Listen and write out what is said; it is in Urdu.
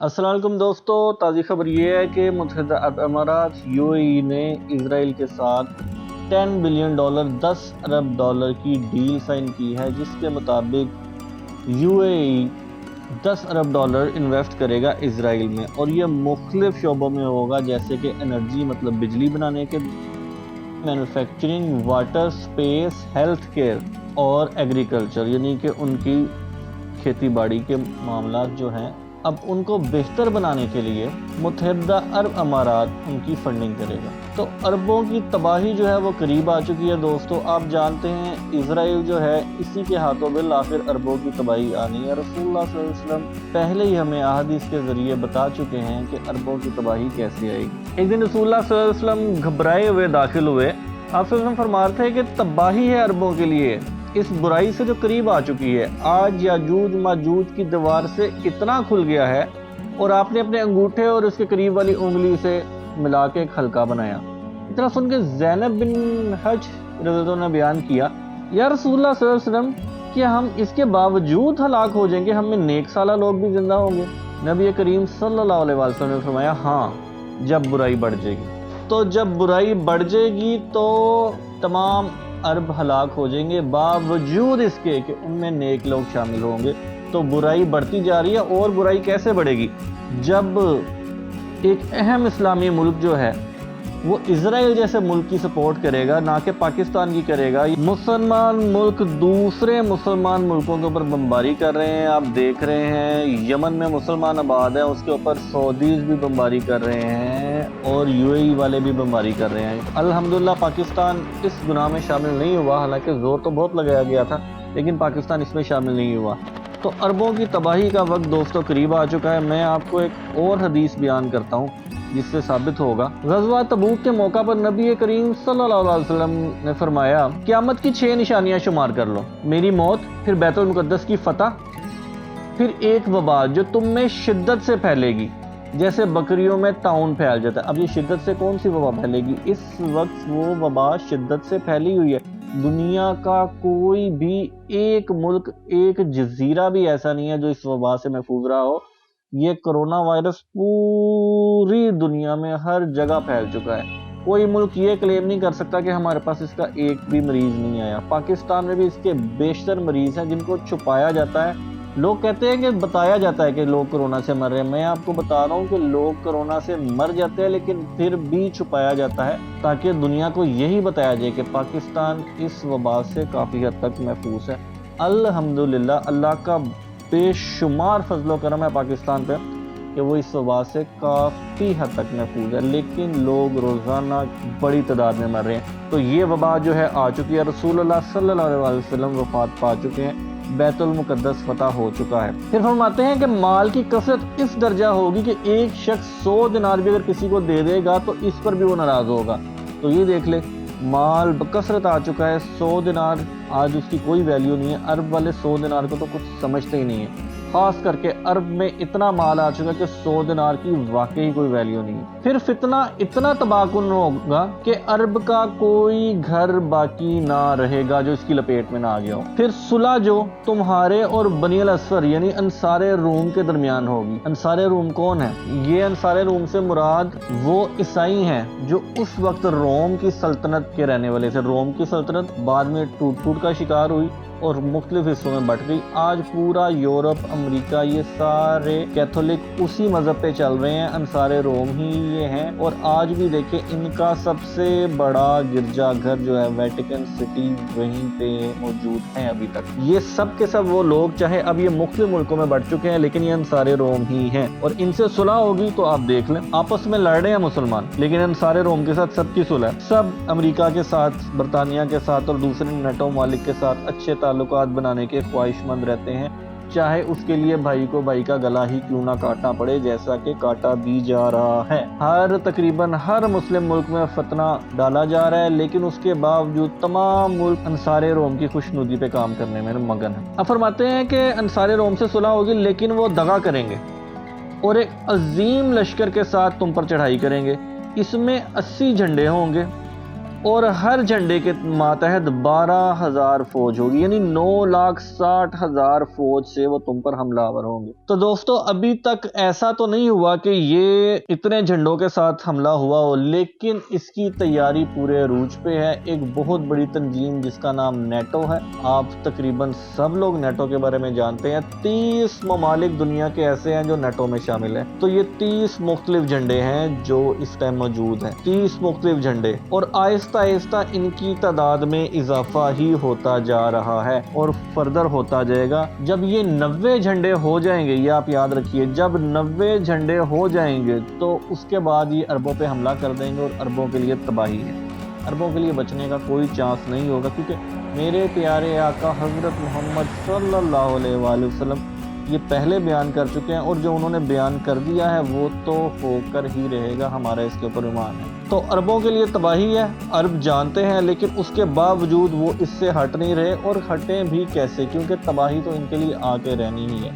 السلام علیکم دوستو، تازی خبر یہ ہے کہ متحدہ عرب امارات UAE نے اسرائیل کے ساتھ $10 بلین $10 ارب کی ڈیل سائن کی ہے، جس کے مطابق UAE $10 ارب انویسٹ کرے گا اسرائیل میں، اور یہ مختلف شعبوں میں ہوگا، جیسے کہ انرجی مطلب بجلی بنانے کے، manufacturing, water, space, health care اور ایگریکلچر، یعنی کہ ان کی کھیتی باڑی کے معاملات جو ہیں اب ان کو بہتر بنانے کے لیے متحدہ عرب امارات ان کی فنڈنگ کرے گا۔ تو اربوں کی تباہی جو ہے وہ قریب آ چکی ہے دوستو۔ آپ جانتے ہیں اسرائیل جو ہے اسی کے ہاتھوں بالآخر اربوں کی تباہی آنی ہے۔ رسول اللہ صلی اللہ علیہ وسلم پہلے ہی ہمیں حدیث کے ذریعے بتا چکے ہیں کہ اربوں کی تباہی کیسے آئے گی۔ ایک دن رسول اللہ صلی اللہ علیہ وسلم گھبرائے ہوئے داخل ہوئے۔ آپ صلی اللہ علیہ وسلم فرماتے ہیں کہ تباہی ہے اربوں کے لیے اس برائی سے جو قریب آ چکی ہے۔ آج یاجوج ماجوج کی دیوار سے اتنا کھل گیا ہے، اور آپ نے اپنے انگوٹھے اور اس کے قریب والی انگلی سے ملا کے ایک حلقہ بنایا۔ اتنا سن کے زینب بن حج رضی اللہ عنہ نے بیان کیا، یا رسول اللہ صلی اللہ علیہ وسلم، کیا ہم اس کے باوجود ہلاک ہو جائیں گے؟ ہم میں نیک سالہ لوگ بھی زندہ ہوں گے؟ نبی کریم صلی اللہ علیہ وسلم نے فرمایا، ہاں، جب برائی بڑھ جائے گی۔ تو جب برائی بڑھ جائے گی تو تمام عرب ہلاک ہو جائیں گے، باوجود اس کے کہ ان میں نیک لوگ شامل ہوں گے۔ تو برائی بڑھتی جا رہی ہے، اور برائی کیسے بڑھے گی؟ جب ایک اہم اسلامی ملک جو ہے وہ اسرائیل جیسے ملک کی سپورٹ کرے گا، نہ کہ پاکستان کی کرے گا۔ مسلمان ملک دوسرے مسلمان ملکوں کے اوپر بمباری کر رہے ہیں، آپ دیکھ رہے ہیں یمن میں مسلمان آباد ہیں، اس کے اوپر سعودیز بھی بمباری کر رہے ہیں، اور UAE والے بھی بمباری کر رہے ہیں۔ الحمدللہ پاکستان اس گناہ میں شامل نہیں ہوا، حالانکہ زور تو بہت لگایا گیا تھا، لیکن پاکستان اس میں شامل نہیں ہوا۔ تو اربوں کی تباہی کا وقت دوستو قریب آ چکا ہے۔ میں آپ کو ایک اور حدیث بیان کرتا ہوں جس سے ثابت ہوگا۔ غزوہ تبوک کے موقع پر نبی کریم صلی اللہ علیہ وسلم نے فرمایا، قیامت کی 6 نشانیاں شمار کر لو: میری موت، پھر بیت المقدس کی فتح، پھر ایک وبا جو تم میں شدت سے پھیلے گی جیسے بکریوں میں طاعون پھیل جاتا ہے۔ اب یہ شدت سے کون سی وبا پھیلے گی؟ اس وقت وہ وبا شدت سے پھیلی ہوئی ہے۔ دنیا کا کوئی بھی ایک ملک، ایک جزیرہ بھی ایسا نہیں ہے جو اس وبا سے محفوظ رہا ہو۔ یہ کرونا وائرس پوری دنیا میں ہر جگہ پھیل چکا ہے۔ کوئی ملک یہ کلیم نہیں کر سکتا کہ ہمارے پاس اس کا ایک بھی مریض نہیں آیا۔ پاکستان میں بھی اس کے بیشتر مریض ہیں جن کو چھپایا جاتا ہے۔ لوگ کہتے ہیں کہ بتایا جاتا ہے کہ لوگ کرونا سے مر رہے ہیں۔ میں آپ کو بتا رہا ہوں کہ لوگ کرونا سے مر جاتے ہیں، لیکن پھر بھی چھپایا جاتا ہے تاکہ دنیا کو یہی بتایا جائے کہ پاکستان اس وبا سے کافی حد تک محفوظ ہے۔ الحمدللہ اللہ کا بے شمار فضل و کرم ہے پاکستان پہ کہ وہ اس وبا سے کافی حد تک محفوظ ہے، لیکن لوگ روزانہ بڑی تعداد میں مر رہے ہیں۔ تو یہ وبا جو ہے آ چکی ہے۔ رسول اللہ صلی اللہ علیہ وسلم وفات پا چکے ہیں، بیت المقدس فتح ہو چکا ہے۔ پھر فرماتے ہیں کہ مال کی کثرت اس درجہ ہوگی کہ ایک شخص 100 دینار بھی اگر کسی کو دے دے گا تو اس پر بھی وہ ناراض ہوگا۔ تو یہ دیکھ لے، مال بکثرت آ چکا ہے۔ 100 دینار آج اس کی کوئی ویلیو نہیں ہے۔ عرب والے 100 دینار کو تو کچھ سمجھتے ہی نہیں ہے، خاص کر کے عرب میں اتنا مال آ چکا کہ 100 دینار کی واقعی کوئی ویلیو نہیں ہے۔ پھر فتنہ اتنا تباہ کن ہوگا کہ عرب کا کوئی گھر باقی نہ رہے گا جو اس کی لپیٹ میں نہ آ گیا ہو۔ پھر صلح جو تمہارے اور بنی الاسفر یعنی انصار روم کے درمیان ہوگی۔ انصار روم کون ہے؟ یہ انصار روم سے مراد وہ عیسائی ہیں جو اس وقت روم کی سلطنت کے رہنے والے تھے۔ روم کی سلطنت بعد میں ٹوٹ کا شکار ہوئی اور مختلف حصوں میں بٹ گئی۔ آج پورا یورپ، امریکہ، یہ سارے کیتھولک اسی مذہب پہ چل رہے ہیں، انصار روم ہی یہ ہیں۔ اور آج بھی دیکھیں ان کا سب سے بڑا گرجا گھر جو ہے ویٹیکن سٹی وہیں پہ موجود ہیں ابھی تک۔ یہ سب کے سب وہ لوگ، چاہے اب یہ مختلف ملکوں میں بٹ چکے ہیں، لیکن یہ انصار روم ہی ہیں، اور ان سے صلح ہوگی تو آپ دیکھ لیں آپس میں لڑ رہے ہیں مسلمان، لیکن انصار روم کے ساتھ سب کی صلح ہے۔ سب امریکہ کے ساتھ، برطانیہ کے ساتھ اور دوسرے نیٹو ممالک کے ساتھ اچھے تعلقات بنانے کے خواہش مند رہتے ہیں، چاہے اس کے لیے بھائی کو بھائی کا گلا ہی کیوں نہ کاٹنا پڑے، جیسا کہ کاٹا بھی جا رہا ہے۔ تقریباً ہر مسلم ملک میں فتنہ ڈالا جا رہا ہے، لیکن اس کے باوجود تمام ملک انصار روم کی خوشنودی پہ کام کرنے میں مگن ہیں۔ اب فرماتے ہیں کہ انصار روم سے صلح ہوگی، لیکن وہ دغا کریں گے اور ایک عظیم لشکر کے ساتھ تم پر چڑھائی کریں گے۔ اس میں 80 جھنڈے ہوں گے، اور ہر جھنڈے کے ماتحت 12,000 فوج ہوگی، یعنی 9,60,000 فوج سے وہ تم پر حملہ آور ہوں گے۔ تو دوستو ابھی تک ایسا تو نہیں ہوا کہ یہ اتنے جھنڈوں کے ساتھ حملہ ہوا ہو، لیکن اس کی تیاری پورے عروج پہ ہے۔ ایک بہت بڑی تنظیم جس کا نام نیٹو ہے، آپ تقریباً سب لوگ نیٹو کے بارے میں جانتے ہیں۔ 30 ممالک دنیا کے ایسے ہیں جو نیٹو میں شامل ہیں، تو یہ 30 مختلف جھنڈے ہیں جو اس ٹائم موجود ہیں، 30 مختلف جھنڈے، اور آہستہ آہستہ ان کی تعداد میں اضافہ ہی ہوتا جا رہا ہے اور فردر ہوتا جائے گا۔ جب یہ 90 جھنڈے ہو جائیں گے، یہ آپ یاد رکھیے، جب 90 جھنڈے ہو جائیں گے تو اس کے بعد یہ عربوں پہ حملہ کر دیں گے اور عربوں کے لیے تباہی ہے۔ عربوں کے لیے بچنے کا کوئی چانس نہیں ہوگا، کیونکہ میرے پیارے آقا حضرت محمد صلی اللہ علیہ وآلہ وسلم یہ پہلے بیان کر چکے ہیں، اور جو انہوں نے بیان کر دیا ہے وہ تو ہو کر ہی رہے گا، ہمارا اس کے اوپر ایمان ہے۔ تو عربوں کے لیے تباہی ہے، عرب جانتے ہیں، لیکن اس کے باوجود وہ اس سے ہٹ نہیں رہے، اور ہٹیں بھی کیسے، کیونکہ تباہی تو ان کے لیے آ کے رہنی ہی ہے۔